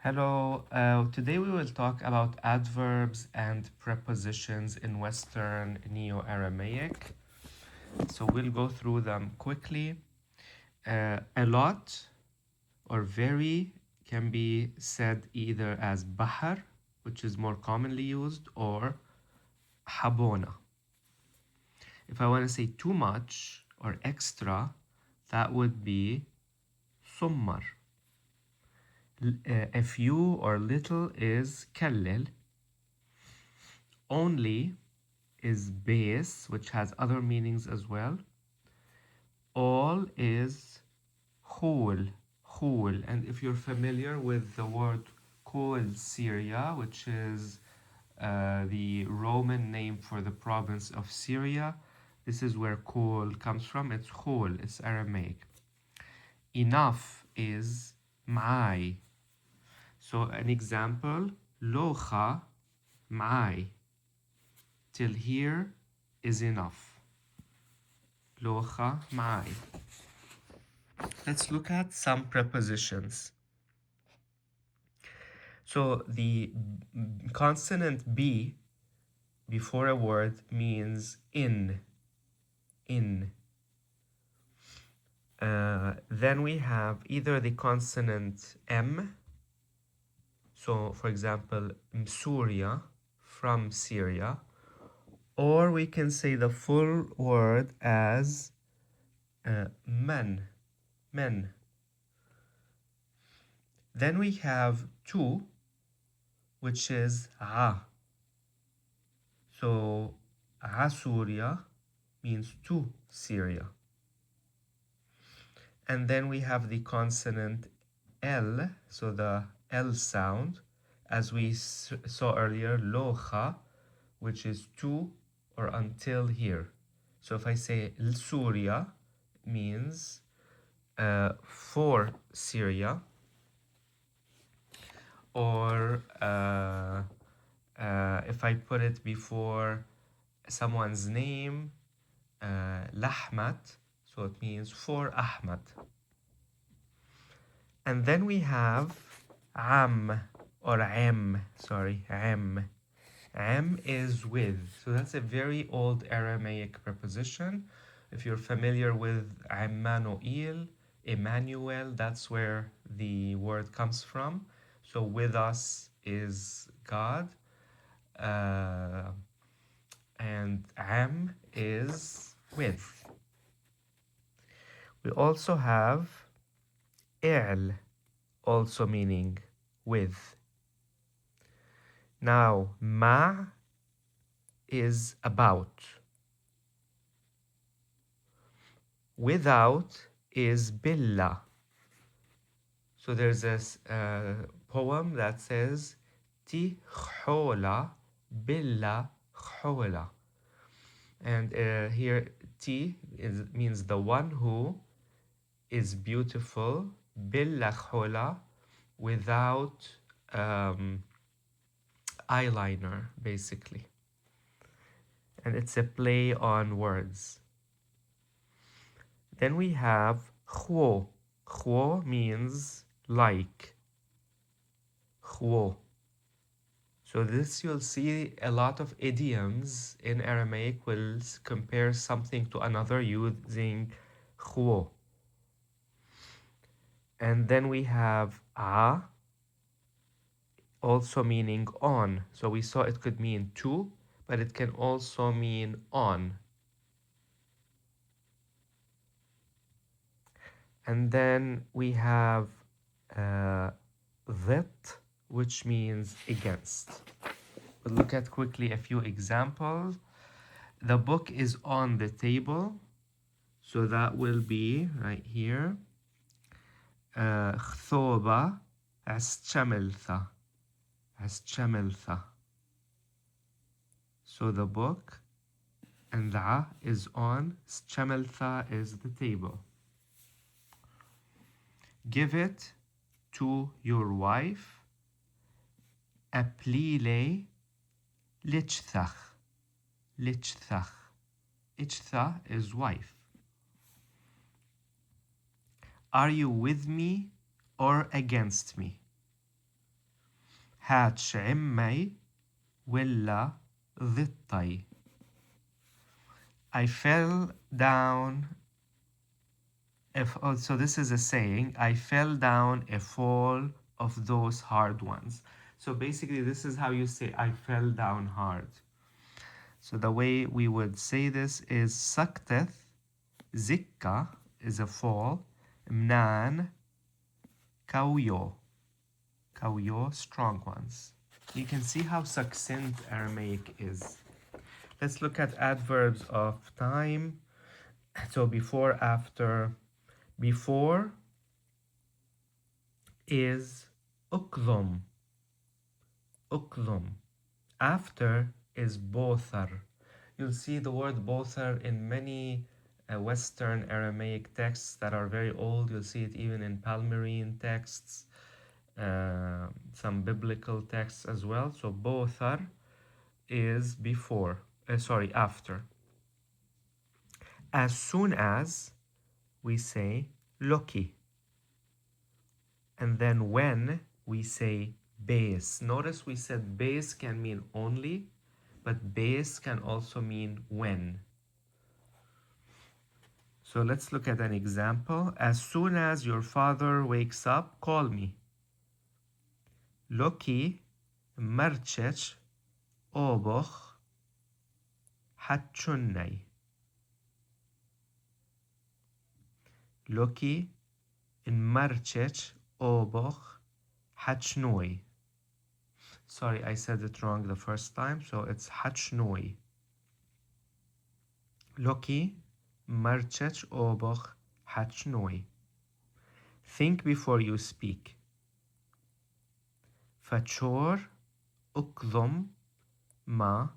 Hello, today we will talk about adverbs and prepositions in Western Neo-Aramaic. So we'll go through them quickly. A lot or very can be said either as bahar, which is more commonly used, or habona. If I want to say too much or extra, that would be summar. A few or little is kallil. Only is base, which has other meanings as well. All is khul, khul. And if you're familiar with the word khul Syria, which is the Roman name for the province of Syria, this is where khul comes from. It's khul, it's Aramaic. Enough is معاي. So an example, locha معاي. Till here is enough. لوخة معاي. Let's look at some prepositions. So the consonant B before a word means in. Then we have either the consonant M. So for example, Syria, from Syria. Or we can say the full word as men. Then we have to, which is a. So Syria means to Syria. And then we have the consonant L, so the L sound, as we saw earlier, locha, which is to or until here. So if I say Syria, it means for Syria. Or if I put it before someone's name, Lahmat, so it means for Ahmad. And then we have Am or Am, sorry, Am. Am is with, so that's a very old Aramaic preposition. If you're familiar with Emmanuel, Emmanuel, that's where the word comes from. So with us is God, and Am is with. We also have Il, also meaning with. Now, Ma is about. Without is Billa. So there's a poem that says Ti khola billa khola. And here Ti means the one who is beautiful, billa khola, without eyeliner, basically. And it's a play on words. Then we have khwo. Khwo means like. Khwo. So this you'll see a lot of idioms in Aramaic will compare something to another using khwo. And then we have a, also meaning on. So we saw it could mean to, but it can also mean on. And then we have that, which means against. We'll look at quickly a few examples. The book is on the table, so that will be right here. Khoba aschameltha. So the book, and the is on, chameltha is the table. Give it to your wife. Aplile lichthach. Ichtha is wife. Are you with me or against me? هات عمي ولا ضطي. I fell down. So this is a saying. I fell down a fall of those hard ones. So basically, this is how you say I fell down hard. So the way we would say this is سقطت. Zikka is a fall. Mnan, kauyo. Kauyo, strong ones. You can see how succinct Aramaic is. Let's look at adverbs of time. So before, after. Before is ukdhum. Ukdhum. After is bothar. You'll see the word bothar in many Western Aramaic texts that are very old. You'll see it even in Palmyrene texts, some biblical texts as well. So bothar is before, after. As soon as, we say loki. And then when, we say base. Notice we said base can mean only, but base can also mean when. So let's look at an example. As soon as your father wakes up, call me. Loki marchech oboch hatchunnay. Loki in marchech oboch hatchnoi. Sorry, I said it wrong the first time, so it's hatchnoi. Loki marchech oboch hatchnoi. Think before you speak. Fachor ukdhum ma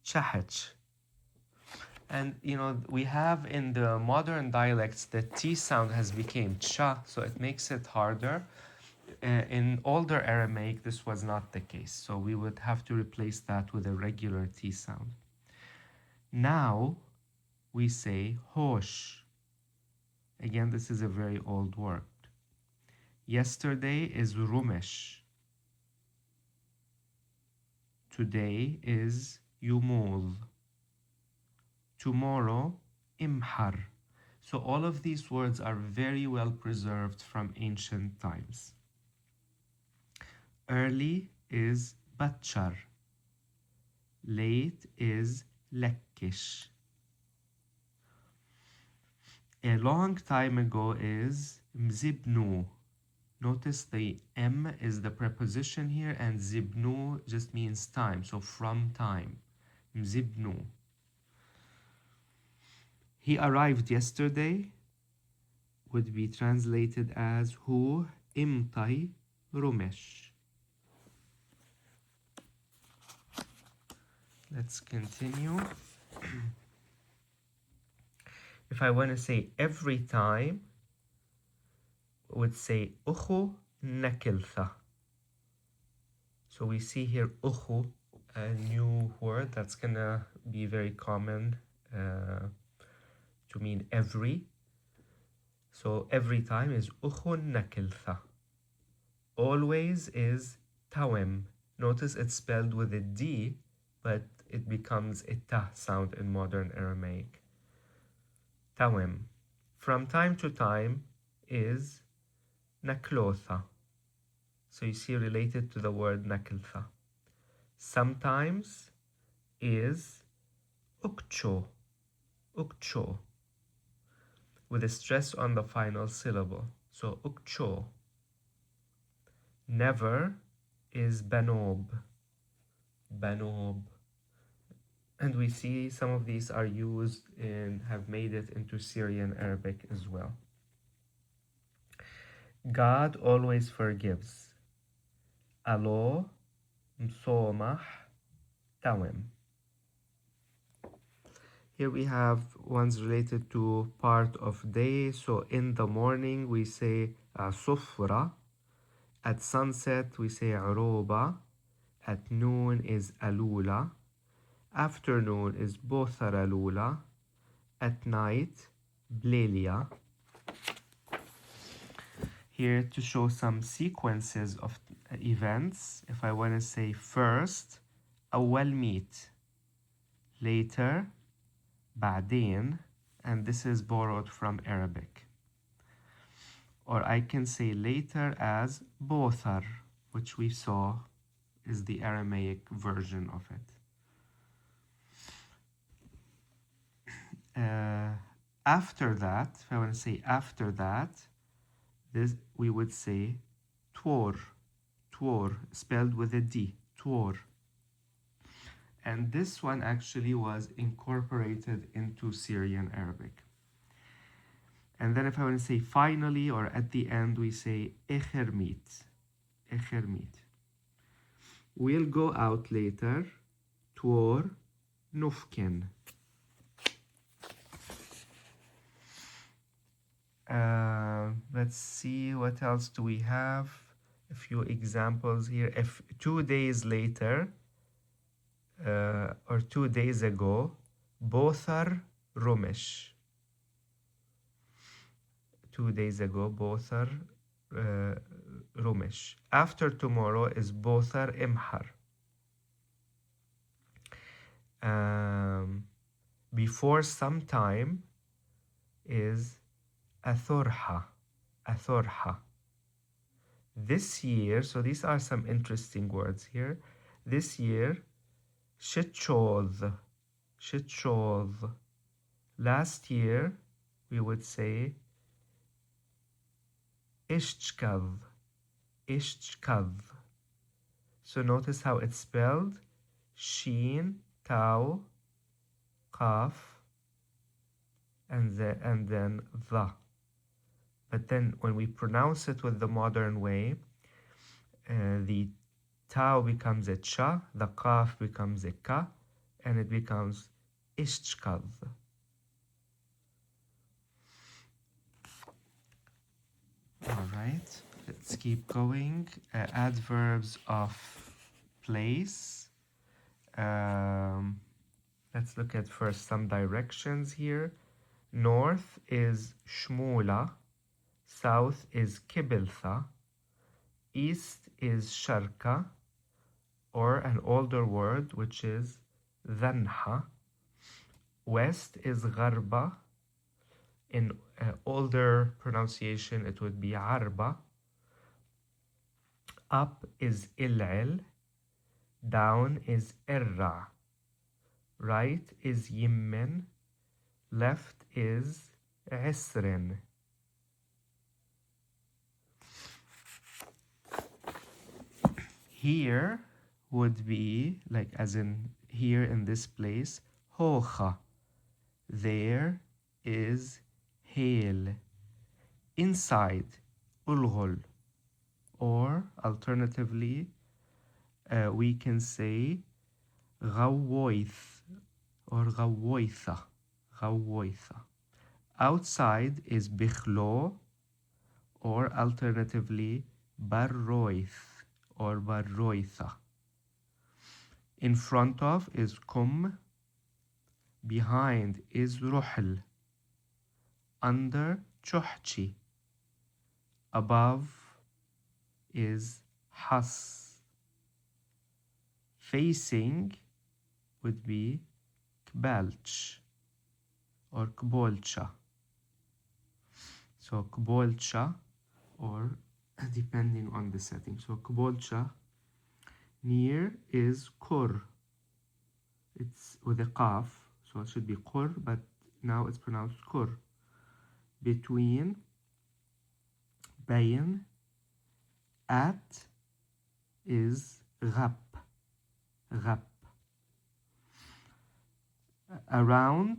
chahach. And we have in the modern dialects the T sound has become cha, so it makes it harder. In older Aramaic, this was not the case, so we would have to replace that with a regular T sound. Now we say hosh. Again, this is a very old word. Yesterday is rumesh. Today is yumul. Tomorrow, imhar. So all of these words are very well preserved from ancient times. Early is batchar. Late is lekkish. A long time ago is mzibnu. Notice the M is the preposition here, and zibnu just means time, so from time. Mzibnu. He arrived yesterday would be translated as Hu imtai rumesh. Let's continue. If I want to say every time, I would say Ukhu nakiltha. So we see here Ukhu, a new word that's gonna be very common to mean every. So every time is Ukhu nakiltha. Always is tawem. Notice it's spelled with a D, but it becomes a ta sound in modern Aramaic. Tawem. From time to time is naklotha. So you see related to the word nakiltha. Sometimes is ukcho. Ukcho. With a stress on the final syllable. So ukcho. Never is banob. Banob. And we see some of these are used and have made it into Syrian Arabic as well. God always forgives. Alo msomah tawim. Here we have ones related to part of day. So in the morning we say sufra. At sunset we say aroba. At noon is alula. Afternoon is botharalula. At night, blelia. Here to show some sequences of events. If I want to say first, أول meet, later, بعدين, and this is borrowed from Arabic. Or I can say later as bothar, which we saw is the Aramaic version of it. After that, if I want to say after that, this we would say twor, twor, spelled with a D, twor. And this one actually was incorporated into Syrian Arabic. And then if I want to say finally or at the end, we say echermit, echermit. We'll go out later, twor, nufken. Let's see, what else do we have? A few examples here. If 2 days later, or 2 days ago, bothar rumish. 2 days ago, bothar rumish. After tomorrow is bothar imhar. Before some time is athorha, athorha. This year, so these are some interesting words here. This year, shitchodh, shitchodh. Last year, we would say ishtkadh, ishtkadh. So notice how it's spelled: sheen, tau, qaf, and then the. But then when we pronounce it with the modern way, the tau becomes a cha, the qaf becomes a ka, and it becomes ishtkadh. All right, let's keep going. Adverbs of place. Let's look at first some directions here. North is shmula, south is kibiltha, east is sharka, or an older word which is dhanha. West is gharba. In older pronunciation, it would be arba. Up is il'il. Down is irra. Right is yimmen. Left is isrin. Here would be, like as in here in this place, hocha. There is hail. Inside, ulghul. Or alternatively, we can say ghawoith or ghawoitha, ghawoitha. Outside is bikhlo, or alternatively barroith or barroitha. In front of is kum. Behind is ruhl. Under chuhchi. Above is has. Facing would be kbalch or kbolcha. So kbolcha, or depending on the setting. So kbolcha. Near is kur. It's with a qaf, so it should be qur, but now it's pronounced kur. Between, bayn. At is ghap, ghap. Around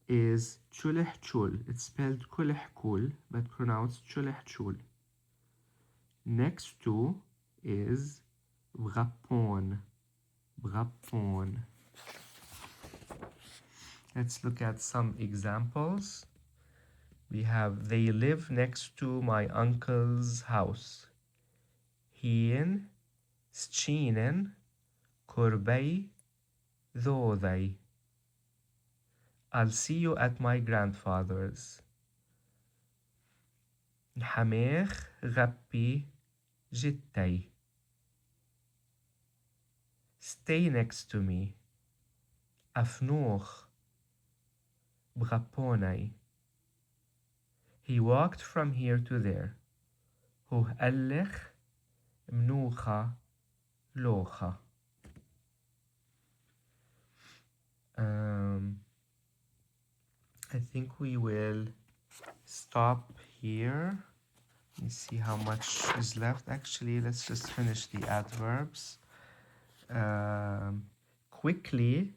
is chulih chul. It's spelled kulih kul, but pronounced chulih chul. Next to is bghapon, bghapon. Let's look at some examples. We have, they live next to my uncle's house. Hien, schinen, kurbei, dhodai. I'll see you at my grandfather's. Hamech, gappi, جتي. Stay next to me. أفنوخ بغبوني. He walked from here to there. هو ألخ منوخة لوخة. I think we will stop here. Let me see how much is left. Actually, let's just finish the adverbs. Quickly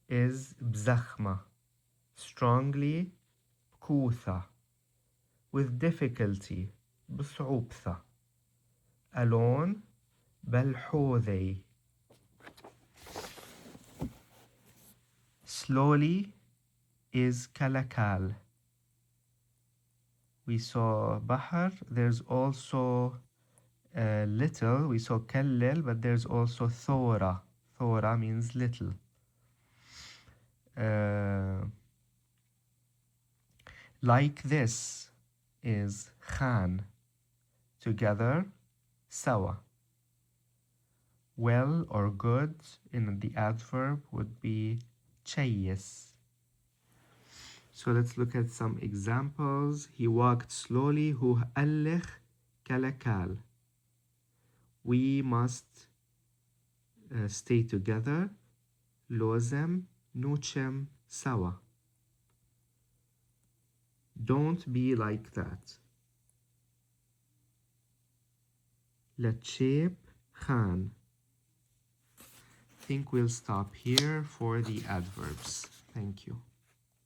is بزخمة. Strongly بكوثة. With difficulty بصعوبة. Alone بالحوذي. Slowly is kalakal. We saw bahar. There's also little. We saw kallil, but there's also thora. Thora means little. Like this is khan. Together, sawa. Well or good in the adverb would be chayis. So let's look at some examples. He walked slowly. هو ألخ كالكال. We must stay together. لازم نوچم سوا. Don't be like that. لتشيب خان. I think we'll stop here for the adverbs. Thank you.